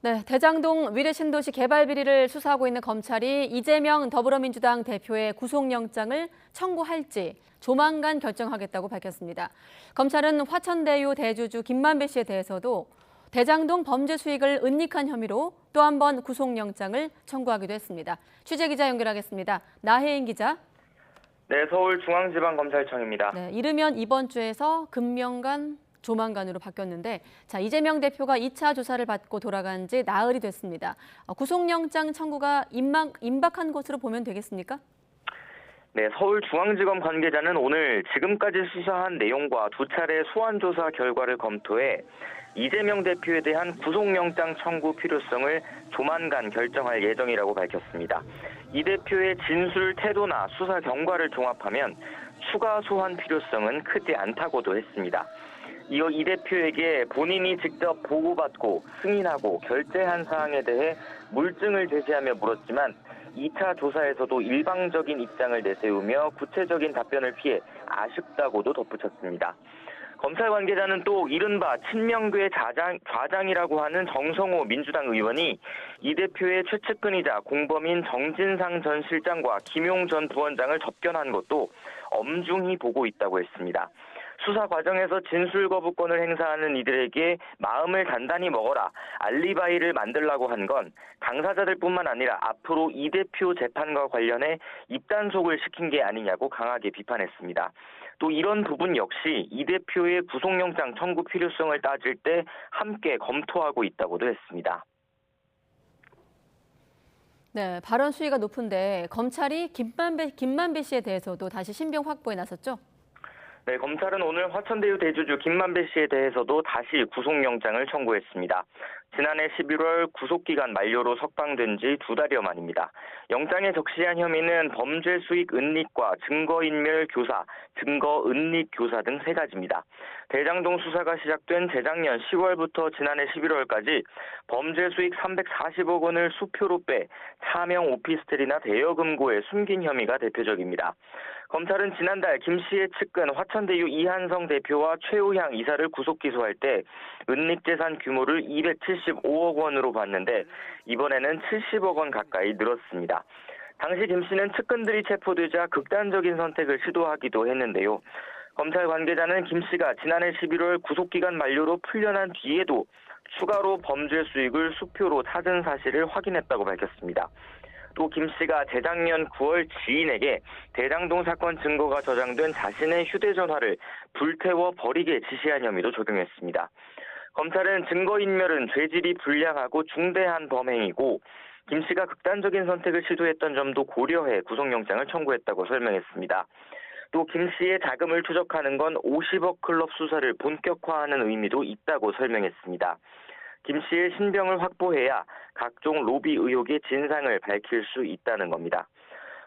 네, 대장동 위례신도시 개발 비리를 수사하고 있는 검찰이 이재명 더불어민주당 대표의 구속영장을 청구할지 조만간 결정하겠다고 밝혔습니다. 검찰은 화천대유 대주주 김만배 씨에 대해서도 대장동 범죄 수익을 은닉한 혐의로 또 한 번 구속영장을 청구하기도 했습니다. 취재기자 연결하겠습니다. 나혜인 기자. 네, 서울중앙지방검찰청입니다. 네, 이르면 이번 주에서 금명간 조만간으로 바뀌었는데 이재명 대표가 2차 조사를 받고 돌아간 지 나흘이 됐습니다. 구속영장 청구가 임박한 것으로 보면 되겠습니까? 네, 서울중앙지검 관계자는 오늘 지금까지 수사한 내용과 두 차례 소환조사 결과를 검토해 이재명 대표에 대한 구속영장 청구 필요성을 조만간 결정할 예정이라고 밝혔습니다. 이 대표의 진술 태도나 수사 경과를 종합하면 추가 소환 필요성은 크지 않다고도 했습니다. 이어 이 대표에게 본인이 직접 보고받고 승인하고 결재한 사항에 대해 물증을 제시하며 물었지만 2차 조사에서도 일방적인 입장을 내세우며 구체적인 답변을 피해 아쉽다고도 덧붙였습니다. 검찰 관계자는 또 이른바 친명계 좌장이라고 하는 정성호 민주당 의원이 이 대표의 최측근이자 공범인 정진상 전 실장과 김용 전 부원장을 접견한 것도 엄중히 보고 있다고 했습니다. 수사 과정에서 진술 거부권을 행사하는 이들에게 마음을 단단히 먹어라, 알리바이를 만들라고 한 건 당사자들뿐만 아니라 앞으로 이 대표 재판과 관련해 입단속을 시킨 게 아니냐고 강하게 비판했습니다. 또 이런 부분 역시 이 대표의 구속영장 청구 필요성을 따질 때 함께 검토하고 있다고도 했습니다. 네, 발언 수위가 높은데 검찰이 김만배 씨에 대해서도 다시 신병 확보에 나섰죠? 네, 검찰은 오늘 화천대유 대주주 김만배 씨에 대해서도 다시 구속영장을 청구했습니다. 지난해 11월 구속기간 만료로 석방된 지 2달여 만입니다. 영장에 적시한 혐의는 범죄 수익 은닉과 증거인멸 교사, 증거 은닉 교사 등 3가지입니다. 대장동 수사가 시작된 재작년 10월부터 지난해 11월까지 범죄 수익 340억 원을 수표로 빼 차명 오피스텔이나 대여금고에 숨긴 혐의가 대표적입니다. 검찰은 지난달 김 씨의 측근 화천대유 이한성 대표와 최우향 이사를 구속 기소할 때 은닉 재산 규모를 275억 원으로 봤는데 이번에는 70억 원 가까이 늘었습니다. 당시 김 씨는 측근들이 체포되자 극단적인 선택을 시도하기도 했는데요. 검찰 관계자는 김 씨가 지난해 11월 구속기간 만료로 풀려난 뒤에도 추가로 범죄 수익을 수표로 찾은 사실을 확인했다고 밝혔습니다. 또 김 씨가 재작년 9월 지인에게 대장동 사건 증거가 저장된 자신의 휴대전화를 불태워 버리게 지시한 혐의도 적용했습니다. 검찰은 증거인멸은 죄질이 불량하고 중대한 범행이고 김 씨가 극단적인 선택을 시도했던 점도 고려해 구속영장을 청구했다고 설명했습니다. 또 김 씨의 자금을 추적하는 건 50억 클럽 수사를 본격화하는 의미도 있다고 설명했습니다. 김 씨의 신병을 확보해야 각종 로비 의혹의 진상을 밝힐 수 있다는 겁니다.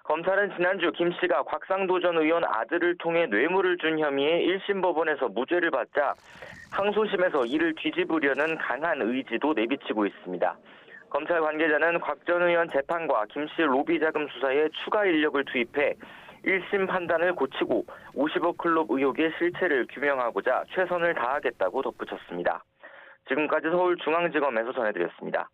검찰은 지난주 김 씨가 곽상도 전 의원 아들을 통해 뇌물을 준 혐의에 1심 법원에서 무죄를 받자 항소심에서 이를 뒤집으려는 강한 의지도 내비치고 있습니다. 검찰 관계자는 곽 전 의원 재판과 김 씨 로비 자금 수사에 추가 인력을 투입해 1심 판단을 고치고 50억 클럽 의혹의 실체를 규명하고자 최선을 다하겠다고 덧붙였습니다. 지금까지 서울중앙지검에서 전해드렸습니다.